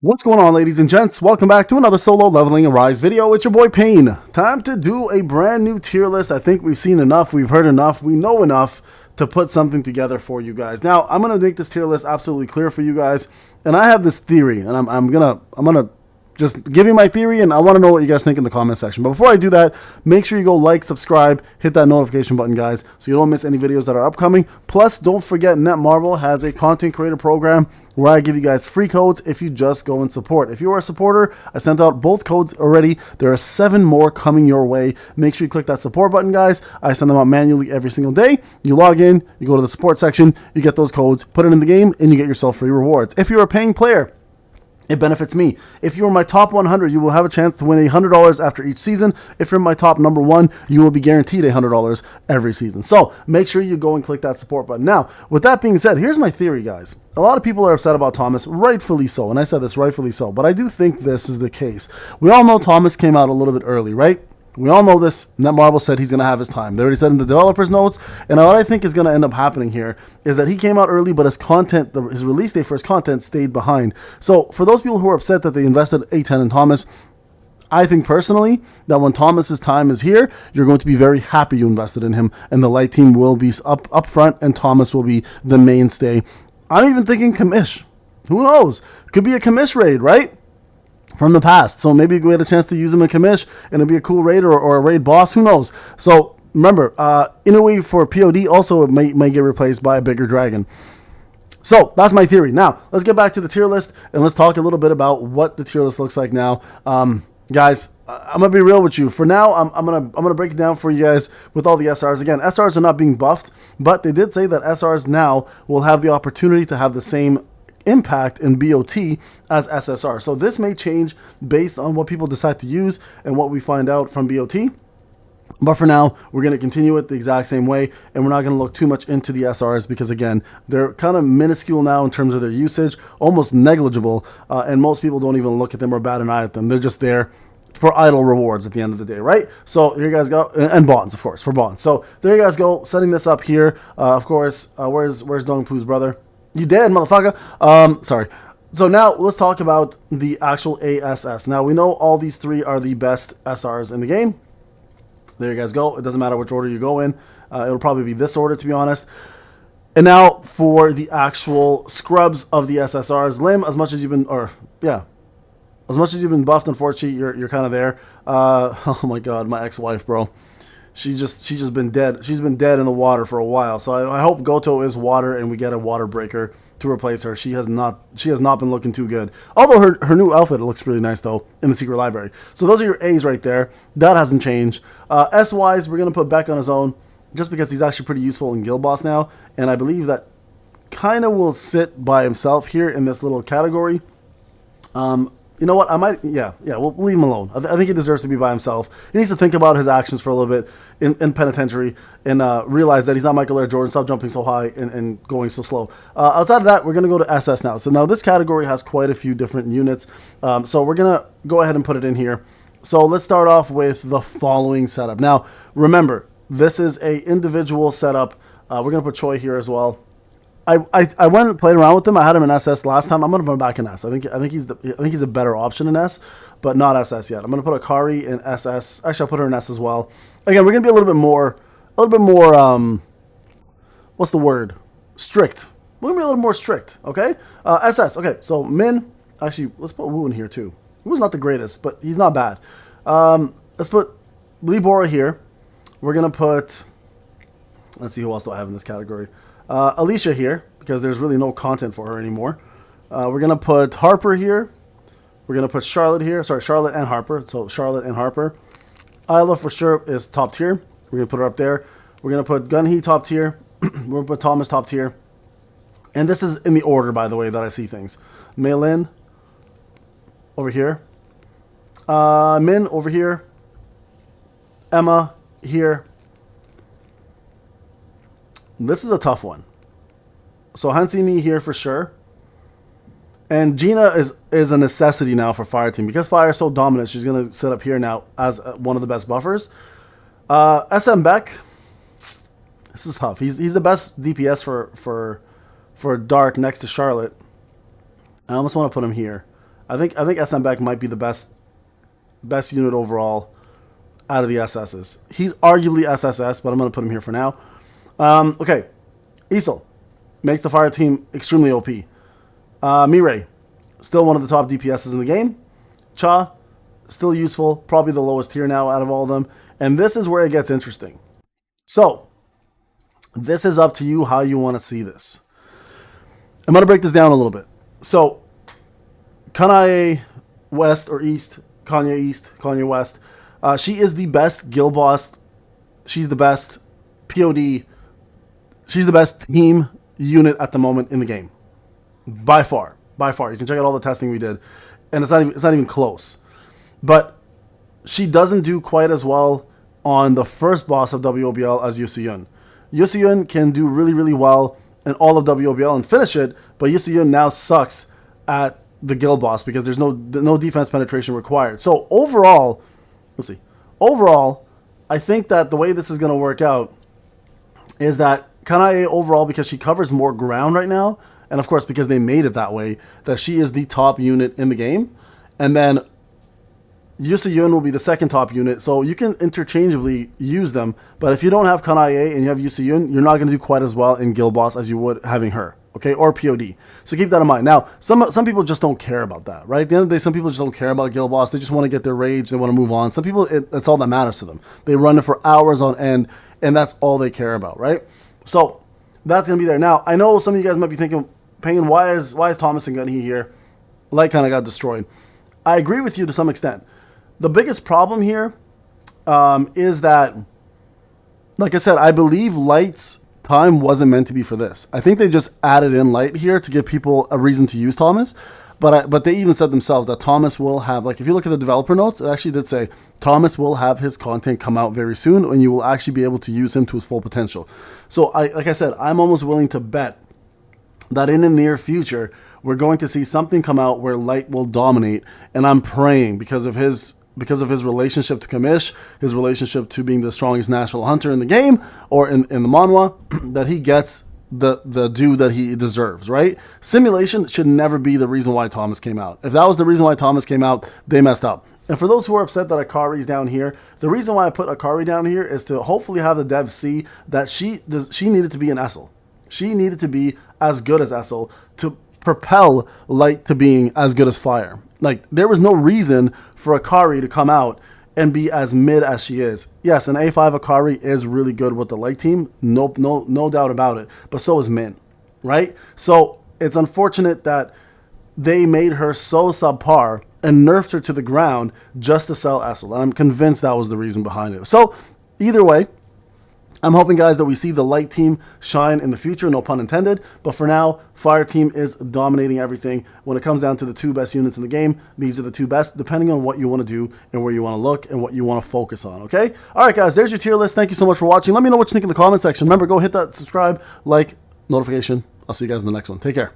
What's going on, ladies and gents? Welcome back to another solo leveling Arise video. It's your boy Payne. Time to do a brand new tier list. I think we've seen enough, we've heard enough, we know enough to put something together for you guys. Now, I'm gonna make this tier list absolutely clear for you guys, and I have this theory, and I'm gonna just give you my theory, and I want to know what you guys think in the comment section. But before I do that, make sure you go like, subscribe, hit that notification button, guys, so you don't miss any videos that are upcoming. Plus, don't forget, Netmarble has a content creator program where I give you guys free codes if you just go and support. If you are a supporter, I sent out both codes already. There are 7 more coming your way. Make sure you click that support button, guys. I send them out manually every single day. You log in, you go to the support section, you get those codes, put it in the game, and you get yourself free rewards. If you're a paying player, it benefits me. If you're my top 100, you will have a chance to win $100 after each season. If you're my top number 1, you will be guaranteed $100 every season. So make sure you go and click that support button. Now, with that being said, here's my theory, guys. A lot of people are upset about Thomas, rightfully so, and I said this, rightfully so, but I do think this is the case. We all know Thomas came out a little bit early, right? We all know this. Netmarble said he's going to have his time. They already said in the developer's notes. And what I think is going to end up happening here is that he came out early, but his content, his release date for his content stayed behind. So for those people who are upset that they invested A10 in Thomas, I think personally that when Thomas's time is here, you're going to be very happy you invested in him. And the light team will be up front, and Thomas will be the mainstay. I'm even thinking commish. Who knows? Could be a commish raid, right? From the past. So maybe we had a chance to use him in commish and it'll be a cool raid or a raid boss. Who knows? So remember, Inoue for POD also may get replaced by a bigger dragon. So that's my theory. Now, let's get back to the tier list and let's talk a little bit about what the tier list looks like now. Guys, I'm going to be real with you. For now, I'm gonna break it down for you guys with all the SRs. Again, SRs are not being buffed, but they did say that SRs now will have the opportunity to have the same impact in BOT as SSR. So this may change based on what people decide to use and what we find out from BOT. But for now, we're going to continue it the exact same way, and we're not going to look too much into the SRs because, again, they're kind of minuscule now in terms of their usage, almost negligible, and most people don't even look at them or bat an eye at them. They're just there for idle rewards at the end of the day, right? So here you guys go, and bonds, of course, for bonds. So there you guys go, setting this up here. Of course, where's Dongpu's brother? You dead, motherfucker. Sorry. So now let's talk about the actual ASS. Now we know all these 3 are the best SRs in the game. There you guys go. It doesn't matter which order you go in. It'll probably be this order, to be honest. And now for the actual scrubs of the SSRs. Lim, as much as you've been buffed, unfortunately, you're kind of there. Oh my God, my ex-wife, bro. She's just been dead. She's been dead in the water for a while. So I hope Goto is water and we get a water breaker to replace her. She has not been looking too good. Although her new outfit looks really nice though in the secret library. So those are your A's right there. That hasn't changed. S-wise, we're gonna put Beck on his own just because he's actually pretty useful in Guild Boss now, and I believe that kind of will sit by himself here in this little category. You know what? We'll leave him alone. I think he deserves to be by himself. He needs to think about his actions for a little bit in penitentiary and realize that he's not Michael Air Jordan. Stop jumping so high and going so slow. Outside of that, we're going to go to SS now. So now this category has quite a few different units. So we're going to go ahead and put it in here. So let's start off with the following setup. Now, remember, this is a individual setup. We're going to put Choi here as well. I went and played around with him. I had him in SS last time. I'm gonna put him back in S. I think he's a better option in S, but not SS yet. I'm gonna put Akari in SS. Actually, I'll put her in S as well. Again, we're gonna be a little bit more what's the word? Strict. We're gonna be a little more strict. Okay. SS. Okay. So Min. Actually, let's put Wu in here too. Wu's not the greatest, but he's not bad. Let's put Lee Bora here. We're gonna put. Let's see who else do I have in this category. Alicia here, because there's really no content for her anymore. We're going to put Harper here. We're going to put Charlotte here. Sorry, Charlotte and Harper. So Charlotte and Harper. Isla for sure is top tier. We're going to put her up there. We're going to put Gunhee top tier. We're going to put Thomas top tier. And this is in the order, by the way, that I see things. Meilin over here. Min over here. Emma here. This is a tough one. So Hansimi here for sure. And Gina is a necessity now for Fire Team. Because Fire is so dominant, she's going to sit up here now as one of the best buffers. SM Beck. This is tough. He's the best DPS for Dark next to Charlotte. I almost want to put him here. I think SM Beck might be the best unit overall out of the SSs. He's arguably SSS, but I'm going to put him here for now. Okay, Isol makes the fire team extremely OP. Mirei, still one of the top DPSs in the game. Cha, still useful, probably the lowest tier now out of all of them. And this is where it gets interesting. So, this is up to you how you want to see this. I'm going to break this down a little bit. So, KANAE West or East, Kanye East, Kanye West. She is the best guild boss. She's the best POD. She's the best team unit at the moment in the game. By far. By far. You can check out all the testing we did. And it's not even close. But she doesn't do quite as well on the first boss of WOBL as Yusuyun. Yusuyun can do really, really well in all of WOBL and finish it, but Yusuyun now sucks at the guild boss because there's no defense penetration required. So overall, let's see. Overall, I think that the way this is going to work out is that KANAE overall, because she covers more ground right now, and of course because they made it that way, that she is the top unit in the game. And then Yusuyun will be the second top unit, so you can interchangeably use them. But if you don't have KANAE and you have Yusuyun, you're not going to do quite as well in guild boss as you would having her, okay, or POD. So keep that in mind. Now, some people just don't care about that, right? At the end of the day, some people just don't care about guild boss. They just want to get their rage. They want to move on. Some people, that's all that matters to them. They run it for hours on end, and that's all they care about, right? So that's going to be there. Now, I know some of you guys might be thinking, Payne, why is Thomas and Gunny here? Light kind of got destroyed. I agree with you to some extent. The biggest problem here is that, like I said, I believe Light's time wasn't meant to be for this. I think they just added in Light here to give people a reason to use Thomas. But they even said themselves that Thomas will have, like if you look at the developer notes, it actually did say Thomas will have his content come out very soon and you will actually be able to use him to his full potential. So like I said, I'm almost willing to bet that in the near future, we're going to see something come out where Light will dominate. And I'm praying because of his relationship to Kamish, his relationship to being the strongest national hunter in the game or in the manhwa, that he gets the due that he deserves, right? Simulation should never be the reason why Thomas came out. If that was the reason why Thomas came out, they messed up. And for those who are upset that Akari's down here, the reason why I put Akari down here is to hopefully have the devs see that she needed to be an Essel. She needed to be as good as Essel to propel Light to being as good as Fire. Like, there was no reason for Akari to come out and be as mid as she is. Yes, an A5 Akari is really good with the Light team, no doubt about it, but so is Min, right? So it's unfortunate that they made her so subpar and nerfed her to the ground just to sell Essel, and I'm convinced that was the reason behind it. So either way, I'm hoping, guys, that we see the Light team shine in the future, no pun intended. But for now, Fire team is dominating everything. When it comes down to the two best units in the game, these are the two best, depending on what you want to do and where you want to look and what you want to focus on, okay? All right, guys, there's your tier list. Thank you so much for watching. Let me know what you think in the comment section. Remember, go hit that subscribe, like, notification. I'll see you guys in the next one. Take care.